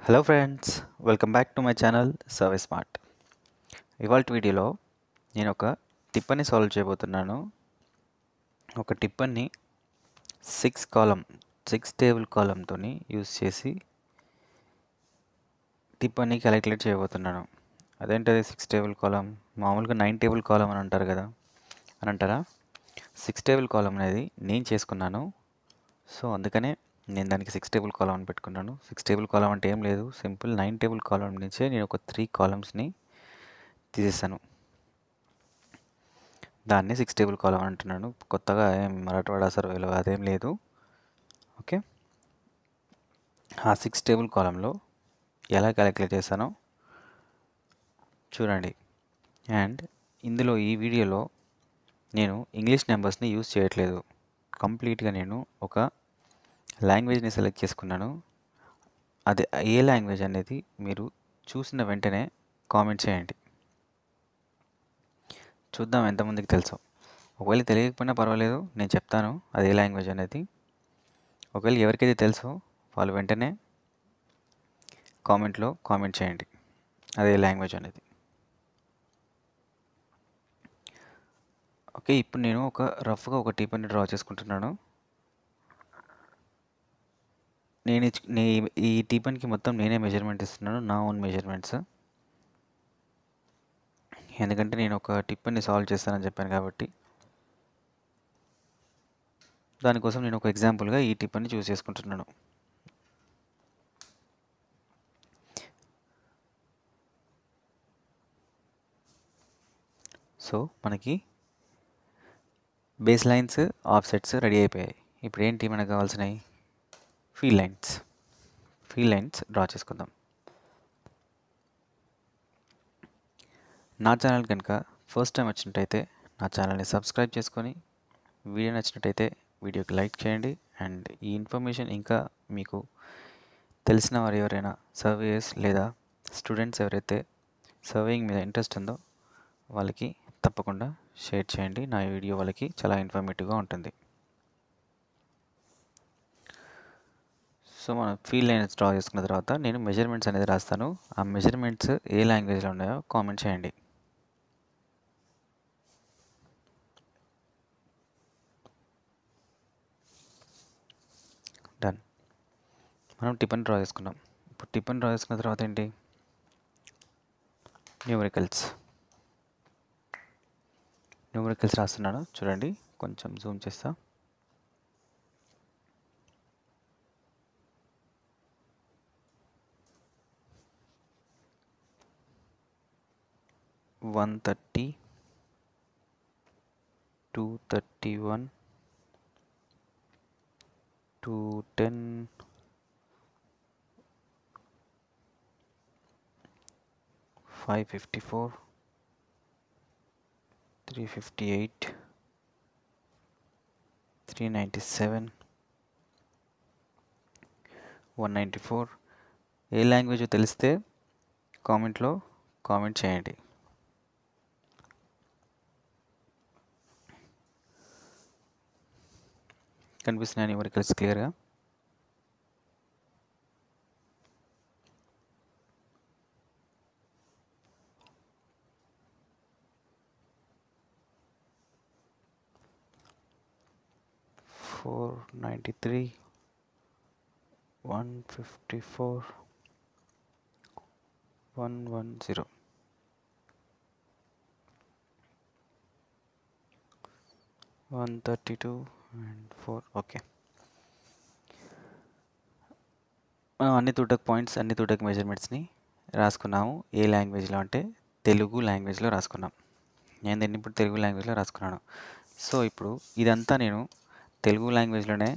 Hello friends, welcome back to my channel service smart. ఇవాళ వీడియోలో నేను ఒక టిప్పని సాల్వ్ చేయబోతున్నాను. ఒక టిప్పని 6 టేబుల్ కాలంతో యూస్ చేసి టిప్పని క్యాలిక్యులేట్ చేయబోతున్నాను. అదేంటది 6 టేబుల్ కాలం? మామూలుగా 9 టేబుల్ కాలం అని అంటారు కదా, అని అంటారా? 6 టేబుల్ కాలం అనేది నేను చేసుకున్నాను. సో అందుకనే నేను దానికి 6 టేబుల్ కాలం అని పెట్టుకున్నాను. 6 టేబుల్ కాలం అంటే ఏం లేదు, సింపుల్ 9 టేబుల్ కాలం నుంచే నేను ఒక 3 కాలమ్స్ని తీసేసాను. దాన్ని 6 టేబుల్ కాలం అంటున్నాను. కొత్తగా ఏం మరాఠవాడ సర్వేలో అదేం లేదు. ఓకే, ఆ 6 టేబుల్ కాలంలో ఎలా క్యాలిక్యులేట్ చేశానో చూడండి. అండ్ ఇందులో ఈ వీడియోలో నేను ఇంగ్లీష్ నెంబర్స్ని యూజ్ చేయట్లేదు. కంప్లీట్గా నేను ఒక లాంగ్వేజ్ని సెలెక్ట్ చేసుకున్నాను. అది ఏ లాంగ్వేజ్ అనేది మీరు చూసిన వెంటనే కామెంట్ చేయండి. చూద్దాం ఎంతమందికి తెలుసో. ఒకవేళ తెలియకపోయినా పర్వాలేదు, నేను చెప్తాను అది ఏ లాంగ్వేజ్ అనేది. ఒకవేళ ఎవరికైతే తెలుసో వాళ్ళు వెంటనే కామెంట్లో కామెంట్ చేయండి అదే లాంగ్వేజ్ అనేది. ఓకే, ఇప్పుడు నేను రఫ్గా ఒక టిప్పని డ్రా చేసుకుంటున్నాను. ఈ టిప్పనికి మొత్తం నేనే మెజర్మెంట్ ఇస్తున్నాను, నా ఓన్ మెజర్మెంట్స్. ఎందుకంటే నేను ఒక టిప్పని సాల్వ్ చేస్తానని చెప్పాను కాబట్టి దానికోసం నేను ఒక ఎగ్జాంపుల్గా ఈ టిప్పని చూస్ చేసుకుంటున్నాను. సో మనకి బేస్ లైన్స్, ఆఫ్సెట్స్ రెడీ అయిపోయాయి. ఇప్పుడు ఏంటి మనకు కావాల్సినవి? ఫీల్డ్ లైన్స్ డ్రా చేసుకుందాం. నా ఛానల్ కనుక ఫస్ట్ టైం వచ్చినట్టయితే నా ఛానల్ని సబ్స్క్రైబ్ చేసుకొని, వీడియో నచ్చినట్టయితే వీడియోకి లైక్ చేయండి. అండ్ ఈ ఇన్ఫర్మేషన్ ఇంకా మీకు తెలిసిన వారు ఎవరైనా సర్వేయర్స్ లేదా స్టూడెంట్స్ ఎవరైతే సర్వేయింగ్ మీద ఇంట్రెస్ట్ ఉందో వాళ్ళకి తప్పకుండా షేర్ చేయండి. నా వీడియో వాళ్ళకి చాలా ఇన్ఫర్మేటివ్గా ఉంటుంది. సో మనం ఫీల్డ్ లైన్స్ డ్రా చేసుకున్న తర్వాత నేను మెజర్మెంట్స్ అనేది రాస్తాను. ఆ మెజర్మెంట్స్ ఏ లాంగ్వేజ్లో ఉన్నాయో కామెంట్ చేయండి. డన్. మనం టిప్పని డ్రా చేసుకున్నాం. ఇప్పుడు టిప్పని డ్రా చేసుకున్న తర్వాత ఏంటి? న్యూమరికల్స్ రాస్తున్నాను. చూడండి, కొంచెం జూమ్ చేస్తా. వన్ 231 210 554 358 397 194. ఏ లాంగ్వేజ్ తెలిస్తే కామెంట్లో కామెంట్ చేయండి. కనిపిస్తున్నాయి న్యూమరికల్స్ క్లియర్గా? Four 93 154 110 132 and 4. ఓకే, మనం అన్ని తూటక్ మెజర్మెంట్స్ని రాసుకున్నాము. ఏ లాంగ్వేజ్లో అంటే తెలుగు లాంగ్వేజ్లో రాసుకున్నాం. నేను దీన్ని ఇప్పుడు తెలుగు లాంగ్వేజ్లో రాసుకున్నాను. సో ఇప్పుడు ఇదంతా నేను తెలుగు లాంగ్వేజ్లోనే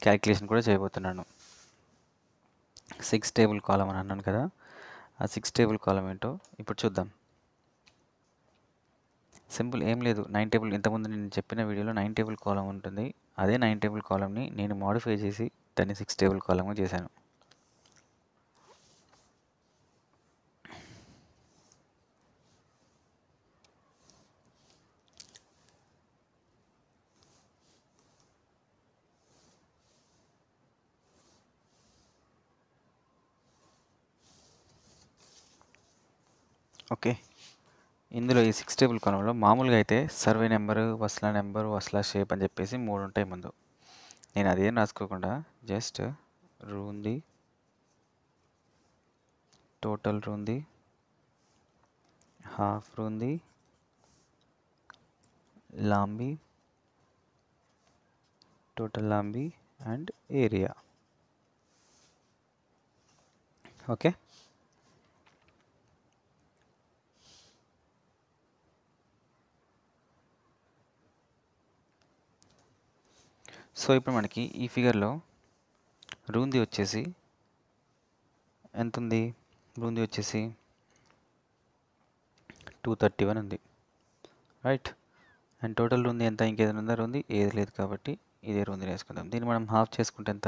క్యాలిక్యులేషన్ కూడా చేయబోతున్నాను. 6 టేబుల్ కాలం అని అన్నాను కదా, ఆ 6 టేబుల్ కాలం ఏంటో ఇప్పుడు చూద్దాం. సింపుల్, ఏం లేదు. 9 టేబుల్, ఇంతకుముందు నేను చెప్పిన వీడియోలో 9 టేబుల్ కాలం ఉంటుంది. అదే 9 టేబుల్ కాలంని నేను మోడిఫై చేసి దాన్ని 6 టేబుల్ కాలంగా చేశాను. ఓకే. ఇందులో ఈ 6 టేబుల్ కాలమ్‌లో మామూలుగా అయితే సర్వే నెంబరు, వస్లా షేప్ అని చెప్పేసి 3 ఉంటాయి ముందు. నేను అదేం రాసుకోకుండా జస్ట్ రూంది, టోటల్ రూంది, హాఫ్ రూంది, లాంబీ, టోటల్ లాంబీ అండ్ ఏరియా. ఓకే. సో ఇప్పుడు మనకి ఈ ఫిగర్లో రూంది వచ్చేసి ఎంత ఉంది? రూంది వచ్చేసి 231 ఉంది, రైట్. అండ్ టోటల్ రూంది ఎంత? ఇంకేదైనా ఉందా రూంది? ఏది లేదు కాబట్టి ఇదే రూంది వేసుకుందాం. దీన్ని మనం హాఫ్ చేసుకుంటే ఎంత?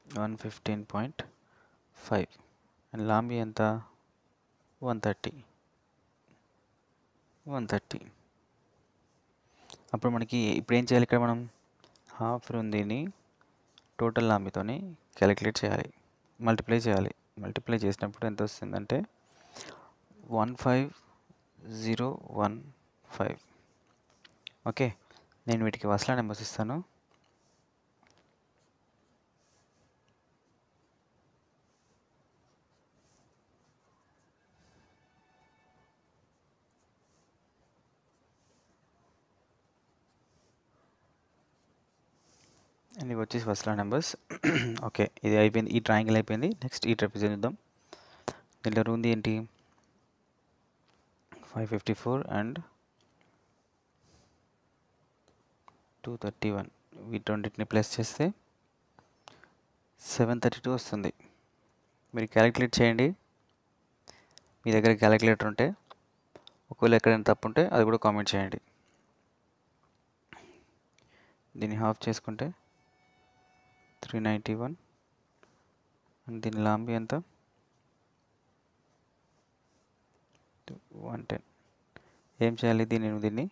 115.5. అండ్ లాంబీ ఎంత? 130. అప్పుడు మనకి ఇప్పుడు ఏం చేయాలి? ఇక్కడ మనం హాఫ్ రూందిని టోటల్ లాంబీతోని క్యాలిక్యులేట్ చేయాలి, మల్టిప్లై చేయాలి. మల్టిప్లై చేసినప్పుడు ఎంత వస్తుందంటే 15015. ఓకే. నేను వీటికి వస్లా నెంబర్స్ ఇస్తాను. అండ్ ఇవి వచ్చేసి వస్లా నెంబర్స్. ఓకే, ఇది అయిపోయింది. ఈ ట్రయాంగిల్ అయిపోయింది. నెక్స్ట్ ఈ ట్రెపెజాయిడ్ చూద్దాం. దీంట్లో రూంది ఏంటి? 554 అండ్ 231. వీటన్నిటిని ప్లస్ చేస్తే 732 వస్తుంది. మీరు క్యాలిక్యులేట్ చేయండి. మీ దగ్గర క్యాలిక్యులేటర్ ఉంటే, ఒకవేళ ఎక్కడైనా తప్పు ఉంటే అది కూడా కామెంట్ చేయండి. దీన్ని హాఫ్ చేసుకుంటే 391. అండ్ దీని లాంబీ ఎంత? 110. ఏం చేయాలి? దీన్ని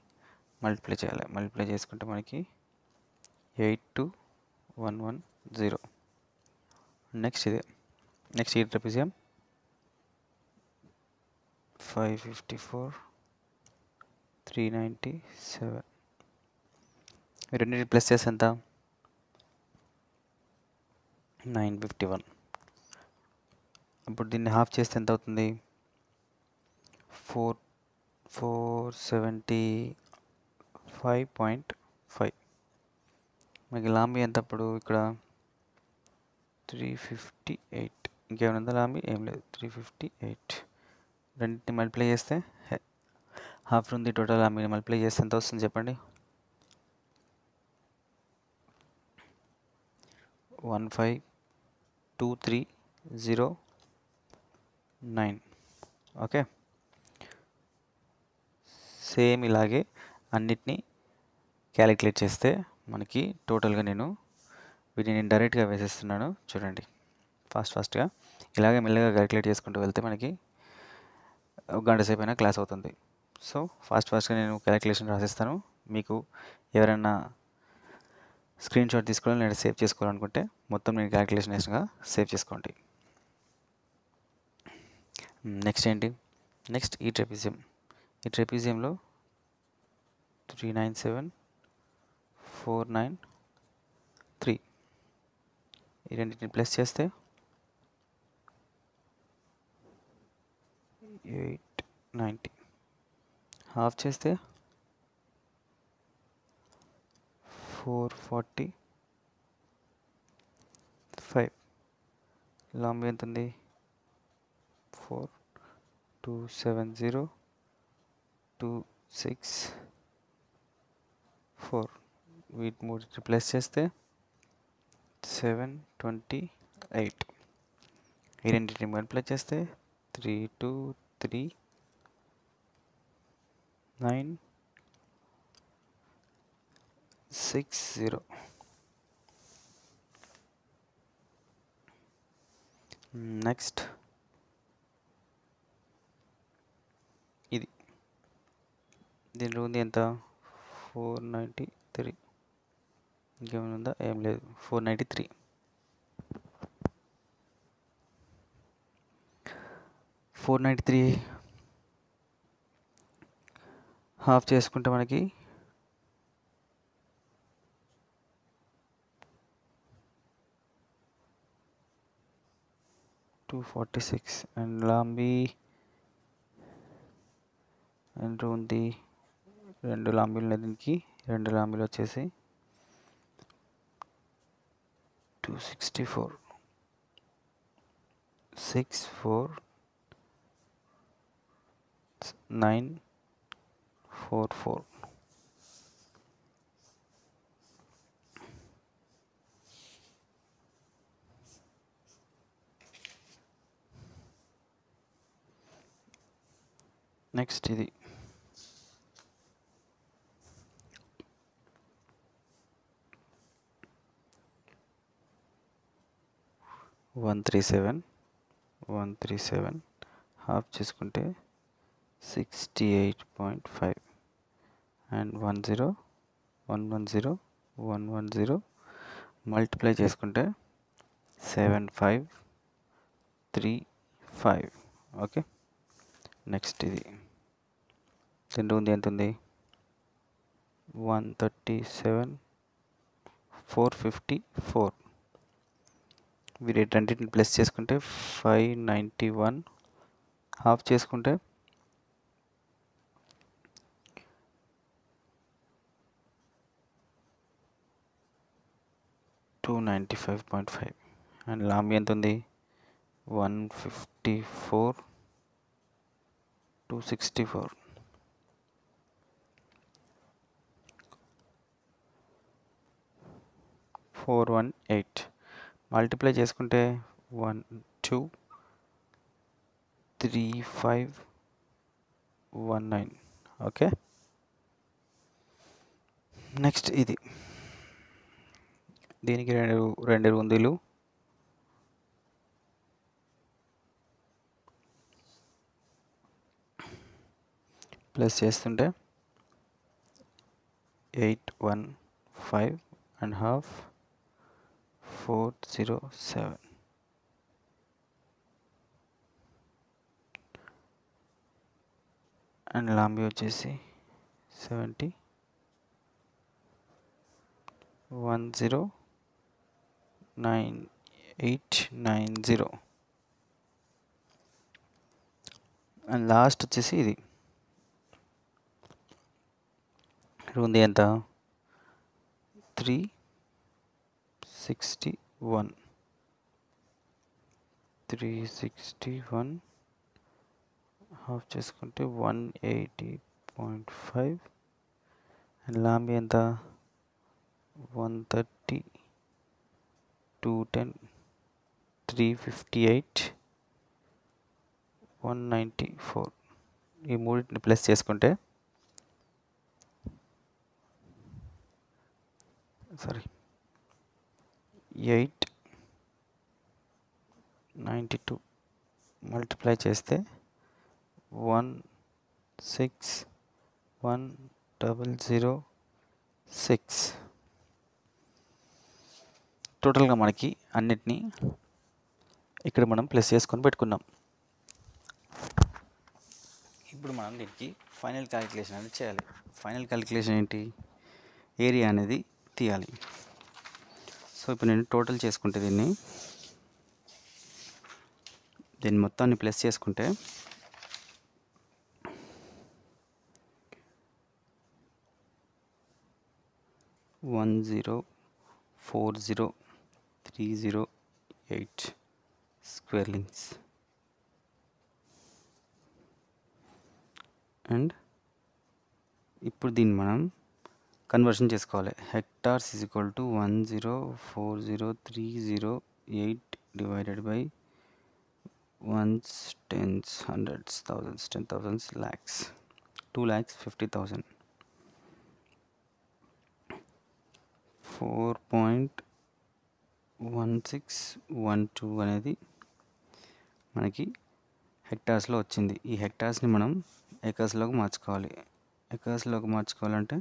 మల్టిప్లై చేయాలి. మల్టిప్లై చేసుకుంటే మనకి 82110. నెక్స్ట్ ఇదే. నెక్స్ట్ ఈ ట్రెపెజియం 554, 397. రెండింటి ప్లస్ చేస్తే ఎంత? 951. అప్పుడు దీన్ని హాఫ్ చేస్తే ఎంత అవుతుంది? 475.5. మనకి లాంబీ ఎంత అప్పుడు? ఇక్కడ 358. ఇంకేమైనా ఉందా లాంబీ? ఏం లేదు. 358. రెండింటిని మల్టిప్లై చేస్తే హాఫ్ ఉంది. టోటల్ లాంబీని మల్టిప్లై చేస్తే ఎంత వస్తుంది చెప్పండి? 1523009. ఓకే. సేమ్ ఇలాగే అన్నిటినీ క్యాలిక్యులేట్ చేస్తే మనకి టోటల్గా వీటిని డైరెక్ట్గా వేసేస్తున్నాను. చూడండి, ఫాస్ట్గా ఇలాగే మెల్లగా క్యాలిక్యులేట్ చేసుకుంటూ వెళ్తే మనకి ఒక గంట సేపు అయినా క్లాస్ అవుతుంది. సో ఫాస్ట్గా నేను క్యాలిక్యులేషన్ రాసిస్తాను. మీకు ఎవరైనా స్క్రీన్ షాట్ తీసుకోవాలి లేదా సేవ్ చేసుకోవాలనుకుంటే మొత్తం నేను క్యాలిక్యులేషన్ వేసినగా సేవ్ చేసుకోండి. నెక్స్ట్ ఏంటి? నెక్స్ట్ ఈ ట్రెపెజియంలో 397,493. ఈ రెండింటిని ప్లస్ చేస్తే 890. హాఫ్ చేస్తే 445. లాంబీ ఎంత ఉంది? 4270,264. వీటి మూడింటిని ప్లస్ చేస్తే 728. ఈ రెండింటిని మల్టిప్లై చేస్తే 323,960. నెక్స్ట్ ఇది. దీనిలో ఉంది ఎంత? 493. ఇంకేమైనా ఉందా? ఏం లేదు. 493. 493 హాఫ్ చేసుకుంటే మనకి 246 అండ్ లాంబీ ఎంత ఉంది, 2 లాంబీలు ఉన్నాయి దీనికి. 2 లాంబీలు వచ్చేసి 264 64944. నెక్స్ట్ ఇది 137 హాఫ్ చేసుకుంటే 68.5 అండ్ 110 మల్టిప్లై చేసుకుంటే 7535. ఓకే, నెక్స్ట్ ఇది దీని ఉంది ఎంత ఉంది, 137,454. వీటి రెండింటిని ప్లస్ చేసుకుంటే 591 హాఫ్ చేసుకుంటే 295.5 అండ్ లాంబీ ఎంత ఉంది 154,264. మల్టిప్లై చేసుకుంటే 123519. ఓకే, నెక్స్ట్ ఇది దీనికి రెండు రూందీలు ప్లస్ చేస్తుంటే 815 అండ్ హాఫ్ 407 అండ్ లాంబీ వచ్చేసి 109,890 అండ్ లాస్ట్ వచ్చేసి ఇది ఉంది ఎంత 361 హాఫ్ చేసుకుంటే 180.5 అండ్ లాంబీ ఎంత 130, 210, 358, 194. ఈ మూడింటిని ప్లస్ చేసుకుంటే 892 మల్టిప్లై చేస్తే 161,006. టోటల్గా మనకి అన్నిటినీ ఇక్కడ మనం ప్లస్ చేసుకొని పెట్టుకున్నాం. ఇప్పుడు మనం దీనికి ఫైనల్ క్యాలిక్యులేషన్ అనేది చేయాలి. ఫైనల్ క్యాలిక్యులేషన్ ఏంటి, ఏరియా అనేది తీయాలి. సో ఇప్పుడు నేను టోటల్ చేసుకుంటే దీన్ని మొత్తాన్ని ప్లస్ చేసుకుంటే 1040308 స్క్వేర్ లింక్స్ అండ్ ఇప్పుడు దీన్ని మనం కన్వర్షన్ చేసుకోవాలి. Hectares is equal to 1040308 divided by ones, tens, hundreds, thousands, 10,000, lakhs, 2,50,000. 4.1612 అనేది మనకి హెక్టార్స్లో వచ్చింది. ఈ హెక్టార్స్ని మనం ఎకర్స్లోకి మార్చుకోవాలి. ఎకర్స్లోకి మార్చుకోవాలంటే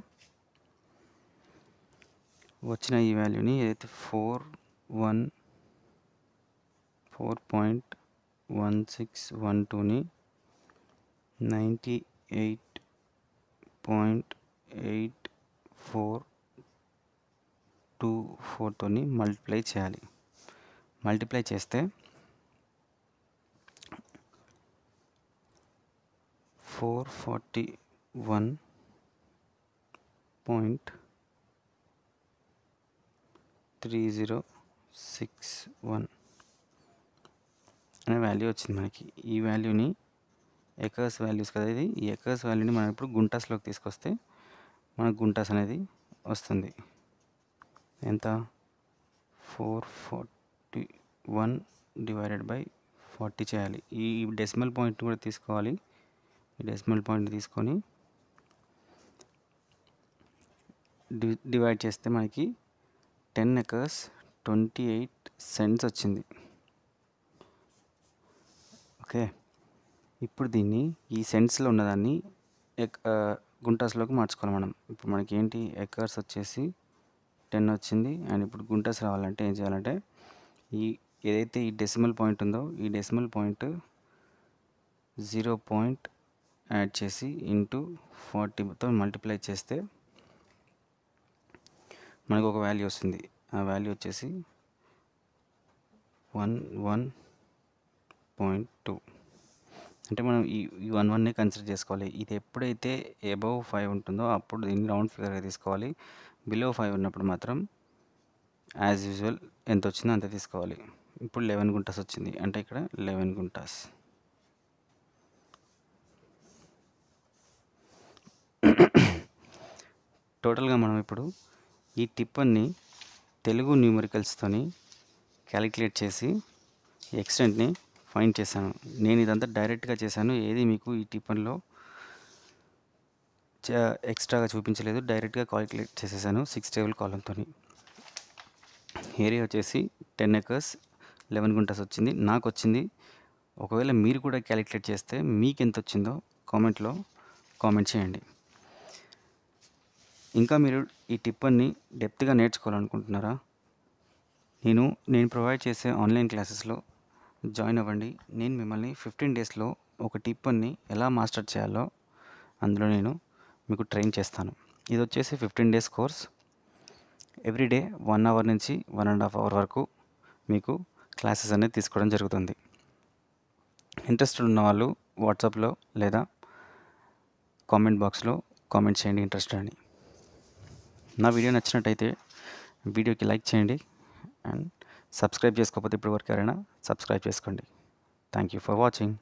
వచ్చిన ఈ వాల్యూని ఏదైతే 4.1612ని 98.8424తోని మల్టిప్లై చేయాలి. మల్టిప్లై చేస్తే 441.3061 అనే వాల్యూ వచ్చింది మనకి. ఈ వాల్యూని ఎకర్స్ వాల్యూస్ కదా ఇది. ఈ ఎకర్స్ వాల్యూని మనం ఇప్పుడు గుంటాస్లోకి తీసుకొస్తే మనకు గుంటాస్ అనేది వస్తుంది. ఎంత? 441/40 చేయాలి. ఈ డెసిమల్ పాయింట్ కూడా తీసుకోవాలి. ఈ డెసిమల్ పాయింట్ తీసుకొని డివైడ్ చేస్తే మనకి 10 acres 28 cents వచ్చింది. ఓకే, ఇప్పుడు దీన్ని ఈ సెంట్స్లో ఉన్నదాన్ని గుంటాస్లోకి మార్చుకోవాలి మనం. ఇప్పుడు మనకి ఏంటి, ఎకర్స్ వచ్చేసి 10 వచ్చింది. అండ్ ఇప్పుడు గుంటాస్ రావాలంటే ఏం చేయాలంటే ఏదైతే ఈ డెసిమల్ పాయింట్ ఉందో ఈ డెసిమల్ పాయింట్ 0 పాయింట్ యాడ్ చేసి ఇంటూ 40తో మల్టిప్లై చేస్తే మనకు ఒక వాల్యూ వస్తుంది. ఆ వాల్యూ వచ్చేసి 11.2. అంటే మనం ఈ 11నే కన్సిడర్ చేసుకోవాలి. ఇది ఎప్పుడైతే అబవ్ 5 ఉంటుందో అప్పుడు దీన్ని రౌండ్ ఫిగర్గా తీసుకోవాలి. బిలో 5 ఉన్నప్పుడు మాత్రం యాజ్ యూజువల్ ఎంత వచ్చిందో అంత తీసుకోవాలి. ఇప్పుడు 11 గుంటాస్ వచ్చింది, అంటే ఇక్కడ 11 గుంటాస్. టోటల్గా మనం ఇప్పుడు ఈ టిప్పన్ని తెలుగు న్యూమరికల్స్తోని క్యాలిక్యులేట్ చేసి ఎక్స్టెంట్ని ఫైండ్ చేశాను. నేను ఇదంతా డైరెక్ట్గా చేశాను. ఏది మీకు ఈ టిప్పన్లో ఎక్స్ట్రాగా చూపించలేదు. డైరెక్ట్గా క్యాలిక్యులేట్ చేసేసాను 6 టేబుల్ కాలంతో. ఏరియా వచ్చేసి 10 acres 11 గుంటాస్ వచ్చింది, నాకు వచ్చింది. ఒకవేళ మీరు కూడా క్యాలిక్యులేట్ చేస్తే మీకు ఎంత వచ్చిందో కామెంట్లో కామెంట్ చేయండి. ఇంకా మీరు ఈ టిప్పన్ని డెప్త్గా నేర్చుకోవాలనుకుంటున్నారా? నేను ప్రొవైడ్ చేసే ఆన్లైన్ క్లాసెస్లో జాయిన్ అవ్వండి. నేను మిమ్మల్ని 15 డేస్లో ఒక టిప్పన్ని ఎలా మాస్టర్ చేయాలో అందులో నేను మీకు ట్రైన్ చేస్తాను. ఇది వచ్చేసి 15 డేస్ కోర్స్. ఎవ్రీడే 1 hour నుంచి 1.5 hour వరకు మీకు క్లాసెస్ అనేది తీసుకోవడం జరుగుతుంది. ఇంట్రెస్టెడ్ ఉన్న వాళ్ళు వాట్సాప్లో లేదా కామెంట్ బాక్స్లో కామెంట్ చేయండి ఇంట్రెస్టెడ్ అని. నా వీడియో నచ్చినట్టయితే వీడియోకి లైక్ చేయండి అండ్ సబ్స్క్రైబ్ చేసుకోకపోతే ఇప్పటివరకు ఎవరైనా సబ్స్క్రైబ్ చేసుకోండి. Thank you for watching.